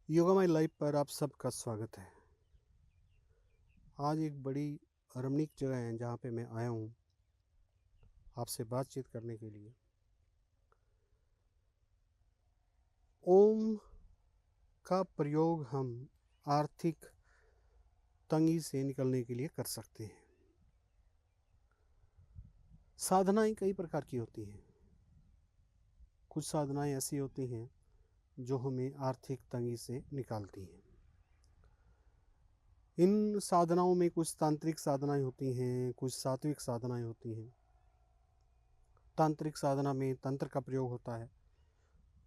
Yoga my life पर आप सबका स्वागत है। आज एक बड़ी रमणीक जगह है जहाँ पे मैं आया हूँ आपसे बातचीत करने के लिए। ओम का प्रयोग हम आर्थिक तंगी से निकलने के लिए कर सकते हैं। साधनाएं कई प्रकार की होती हैं। कुछ साधनाएं ऐसी होती हैं जो हमें आर्थिक तंगी से निकालती हैं। इन साधनाओं में कुछ तांत्रिक साधनाएं होती हैं, कुछ सात्विक साधनाएं होती हैं। तांत्रिक साधना में तंत्र का प्रयोग होता है।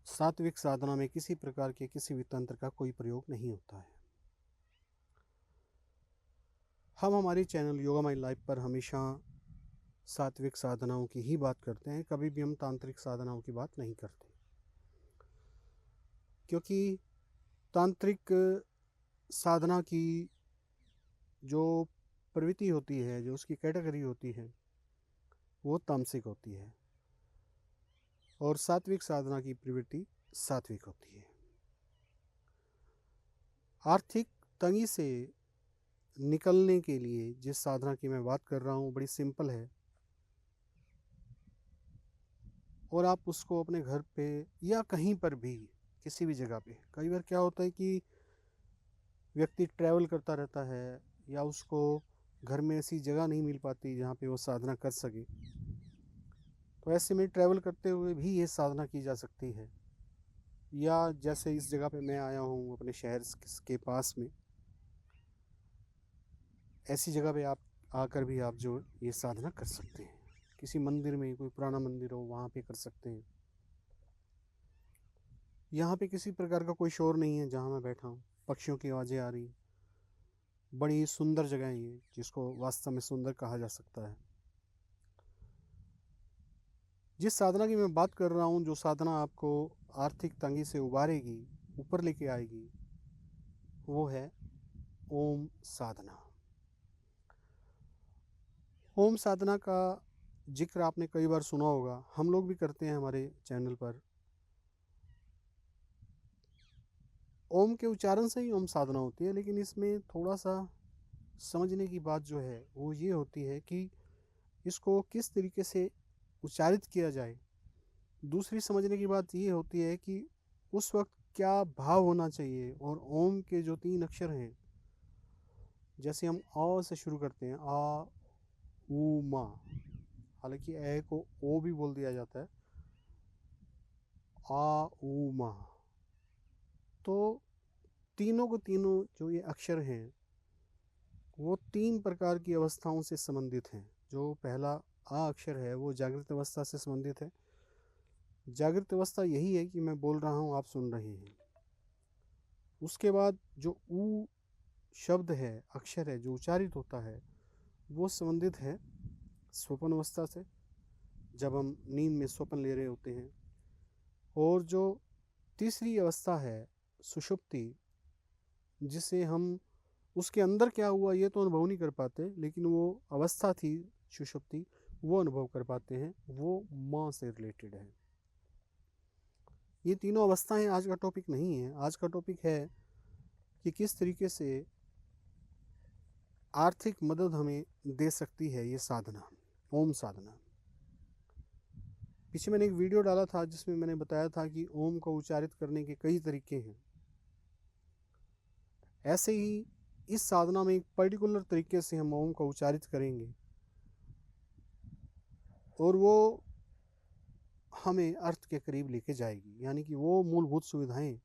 सात्विक साधना में किसी प्रकार के किसी भी तंत्र का कोई प्रयोग नहीं होता है। हम हमारे चैनल योगा माई लाइफ पर हमेशा सात्विक साधनाओं की ही बात करते हैं, कभी भी हम तांत्रिक साधनाओं की बात नहीं करते, क्योंकि तांत्रिक साधना की जो प्रवृत्ति होती है, जो उसकी कैटेगरी होती है, वो तामसिक होती है और सात्विक साधना की प्रवृत्ति सात्विक होती है। आर्थिक तंगी से निकलने के लिए जिस साधना की मैं बात कर रहा हूँ बड़ी सिंपल है और आप उसको अपने घर पे या कहीं पर भी किसी भी जगह पे, कई बार क्या होता है कि व्यक्ति ट्रैवल करता रहता है या उसको घर में ऐसी जगह नहीं मिल पाती जहाँ पे वो साधना कर सके, तो ऐसे में ट्रैवल करते हुए भी ये साधना की जा सकती है। या जैसे इस जगह पे मैं आया हूँ अपने शहर के पास में, ऐसी जगह पे आप आकर भी आप जो ये साधना कर सकते हैं। किसी मंदिर में, कोई पुराना मंदिर हो वहाँ पे कर सकते हैं। यहाँ पे किसी प्रकार का कोई शोर नहीं है जहाँ मैं बैठा हूँ, पक्षियों की आवाज़ें आ रही। बड़ी सुंदर जगह है ये, जिसको वास्तव में सुंदर कहा जा सकता है। जिस साधना की मैं बात कर रहा हूँ, जो साधना आपको आर्थिक तंगी से उबारेगी, ऊपर लेके आएगी, वो है ओम साधना। ओम साधना का जिक्र आपने कई बार सुना होगा, हम लोग भी करते हैं हमारे चैनल पर। ओम के उच्चारण से ही ओम साधना होती है, लेकिन इसमें थोड़ा सा समझने की बात जो है वो ये होती है कि इसको किस तरीके से उच्चारित किया जाए। दूसरी समझने की बात ये होती है कि उस वक्त क्या भाव होना चाहिए। और ओम के जो 3 अक्षर हैं, जैसे हम अ से शुरू करते हैं, आ ऊ मा, हालांकि ए को ओ भी बोल दिया जाता है, आ ऊ मा, तो तीनों को तीनों जो ये अक्षर हैं वो 3 प्रकार की अवस्थाओं से संबंधित हैं। जो पहला आ अक्षर है वो जागृत अवस्था से संबंधित है। जागृत अवस्था यही है कि मैं बोल रहा हूँ, आप सुन रहे हैं। उसके बाद जो ऊ शब्द है, अक्षर है, जो उच्चारित होता है, वो संबंधित है स्वप्न अवस्था से, जब हम नींद में स्वप्न ले रहे होते हैं। और जो तीसरी अवस्था है सुषुप्ति, जिसे हम उसके अंदर क्या हुआ ये तो अनुभव नहीं कर पाते, लेकिन वो अवस्था थी सुषुप्ति, वो अनुभव कर पाते हैं, वो माँ से रिलेटेड है। ये तीनों अवस्थाएं आज का टॉपिक नहीं है। आज का टॉपिक है कि किस तरीके से आर्थिक मदद हमें दे सकती है ये साधना, ओम साधना। पीछे मैंने एक वीडियो डाला था जिसमें मैंने बताया था कि ओम को उच्चारित करने के कई तरीके हैं। ऐसे ही इस साधना में एक पर्टिकुलर तरीके से हम ओम को उच्चारित करेंगे और वो हमें अर्थ के करीब लेके जाएगी। यानी कि वो मूलभूत सुविधाएं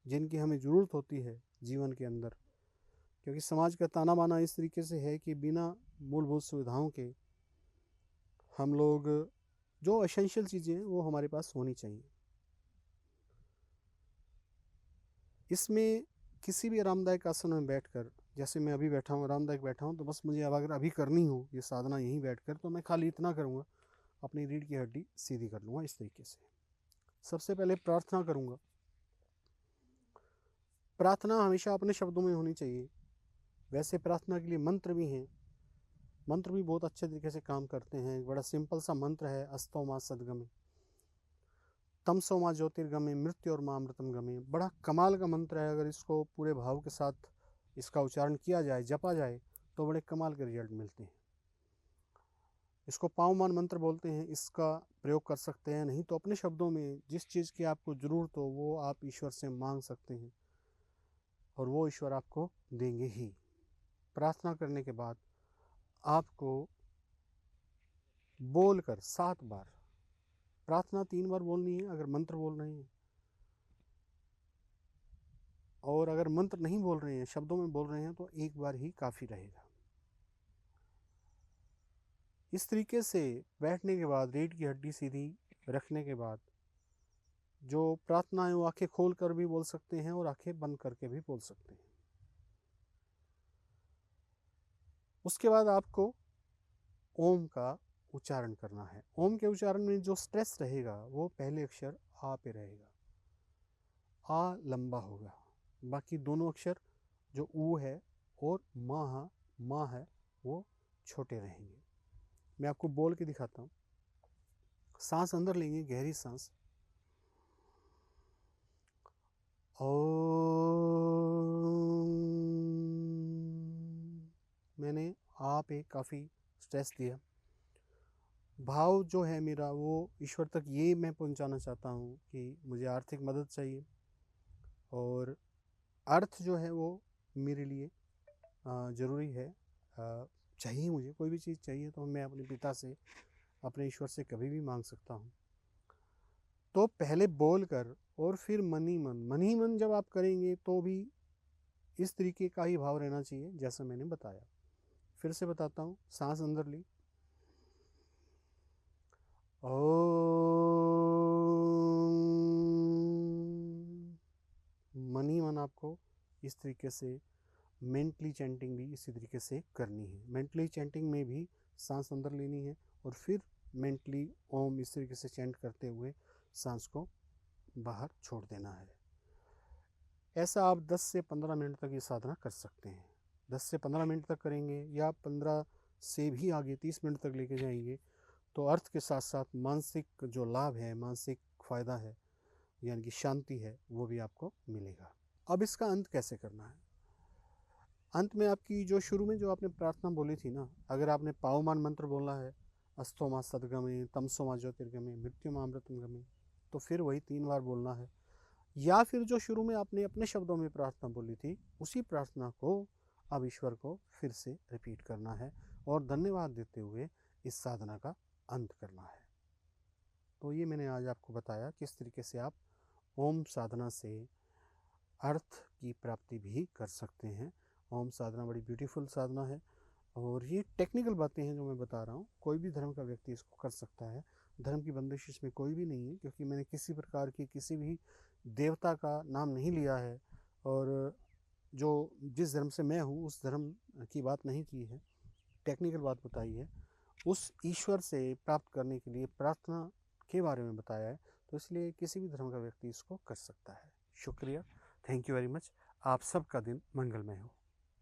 जिनकी हमें ज़रूरत होती है जीवन के अंदर, क्योंकि समाज का ताना बाना इस तरीके से है कि बिना मूलभूत सुविधाओं के हम लोग, जो एसेंशियल चीज़ें हैं वो हमारे पास होनी चाहिए। इसमें किसी भी आरामदायक आसन में बैठकर, जैसे मैं अभी बैठा हूँ आरामदायक बैठा हूँ, तो बस मुझे अब अगर अभी करनी हो ये साधना यहीं बैठकर, तो मैं खाली इतना करूँगा, अपनी रीढ़ की हड्डी सीधी कर लूँगा इस तरीके से। सबसे पहले प्रार्थना करूँगा। प्रार्थना हमेशा अपने शब्दों में होनी चाहिए। वैसे प्रार्थना के लिए मंत्र भी हैं, मंत्र भी बहुत अच्छे तरीके से काम करते हैं। एक बड़ा सिंपल सा मंत्र है, अस्तो मां सदगम। तमसो माँ ज्योतिर्गमे मृत्यु और माँ अमृतम गमे। बड़ा कमाल का मंत्र है, अगर इसको पूरे भाव के साथ इसका उच्चारण किया जाए, जपा जाए, तो बड़े कमाल के रिजल्ट मिलते हैं। इसको पावमान मंत्र बोलते हैं, इसका प्रयोग कर सकते हैं। नहीं तो अपने शब्दों में जिस चीज़ की आपको ज़रूरत हो वो आप ईश्वर से मांग सकते हैं और वो ईश्वर आपको देंगे ही। प्रार्थना करने के बाद आपको बोलकर 7 बार, प्रार्थना 3 बार बोलनी है अगर मंत्र बोल रहे हैं, और अगर मंत्र नहीं बोल रहे हैं, शब्दों में बोल रहे हैं, तो 1 बार ही काफ़ी रहेगा। इस तरीके से बैठने के बाद रीढ़ की हड्डी सीधी रखने के बाद जो प्रार्थना है वो आंखें खोल कर भी बोल सकते हैं और आंखें बंद करके भी बोल सकते हैं। उसके बाद आपको ओम का उच्चारण करना है। ओम के उच्चारण में जो स्ट्रेस रहेगा वो पहले अक्षर आ पे रहेगा। आ लंबा होगा, बाकी दोनों अक्षर जो ऊ है और माँ है वो छोटे रहेंगे। मैं आपको बोल के दिखाता हूँ। सांस अंदर लेंगे, गहरी सांस। मैंने आ पे काफ़ी स्ट्रेस दिया। भाव जो है मेरा वो ईश्वर तक ये मैं पहुंचाना चाहता हूँ कि मुझे आर्थिक मदद चाहिए, और अर्थ जो है वो मेरे लिए ज़रूरी है। चाहिए, मुझे कोई भी चीज़ चाहिए तो मैं अपने पिता से, अपने ईश्वर से कभी भी मांग सकता हूँ। तो पहले बोल कर और फिर मन ही मन जब आप करेंगे तो भी इस तरीके का ही भाव रहना चाहिए जैसा मैंने बताया। फिर से बताता हूँ। सांस अंदर ली, मन ही मन आपको इस तरीके से मेंटली चैंटिंग भी इसी तरीके से करनी है। मेंटली चैंटिंग में भी सांस अंदर लेनी है और फिर मेंटली ओम इस तरीके से चैंट करते हुए सांस को बाहर छोड़ देना है। ऐसा आप 10 से 15 मिनट तक ये साधना कर सकते हैं। 10 से 15 मिनट तक करेंगे या 15 से भी आगे 30 मिनट तक लेके जाएंगे तो अर्थ के साथ साथ मानसिक जो लाभ है, मानसिक फ़ायदा है, यानी कि शांति है, वो भी आपको मिलेगा। अब इसका अंत कैसे करना है? अंत में आपकी जो शुरू में जो आपने प्रार्थना बोली थी ना, अगर आपने पावमान मंत्र बोला है, अस्तो माँ सदगमे तमसो माँ ज्योतिर्गमे मृत्यु माँ अमृतम गमे, तो फिर वही 3 बार बोलना है। या फिर जो शुरू में आपने अपने शब्दों में प्रार्थना बोली थी उसी प्रार्थना को अब ईश्वर को फिर से रिपीट करना है और धन्यवाद देते हुए इस साधना का अंत करना है। तो ये मैंने आज आपको बताया किस तरीके से आप ओम साधना से अर्थ की प्राप्ति भी कर सकते हैं। ओम साधना बड़ी ब्यूटीफुल साधना है और ये टेक्निकल बातें हैं जो मैं बता रहा हूँ। कोई भी धर्म का व्यक्ति इसको कर सकता है। धर्म की बंदिश इसमें कोई भी नहीं है, क्योंकि मैंने किसी प्रकार की किसी भी देवता का नाम नहीं लिया है और जो जिस धर्म से मैं हूँ उस धर्म की बात नहीं की है। टेक्निकल बात बताई है, उस ईश्वर से प्राप्त करने के लिए प्रार्थना के बारे में बताया है। तो इसलिए किसी भी धर्म का व्यक्ति इसको कर सकता है। शुक्रिया, थैंक यू वेरी मच। आप सबका दिन मंगलमय हो।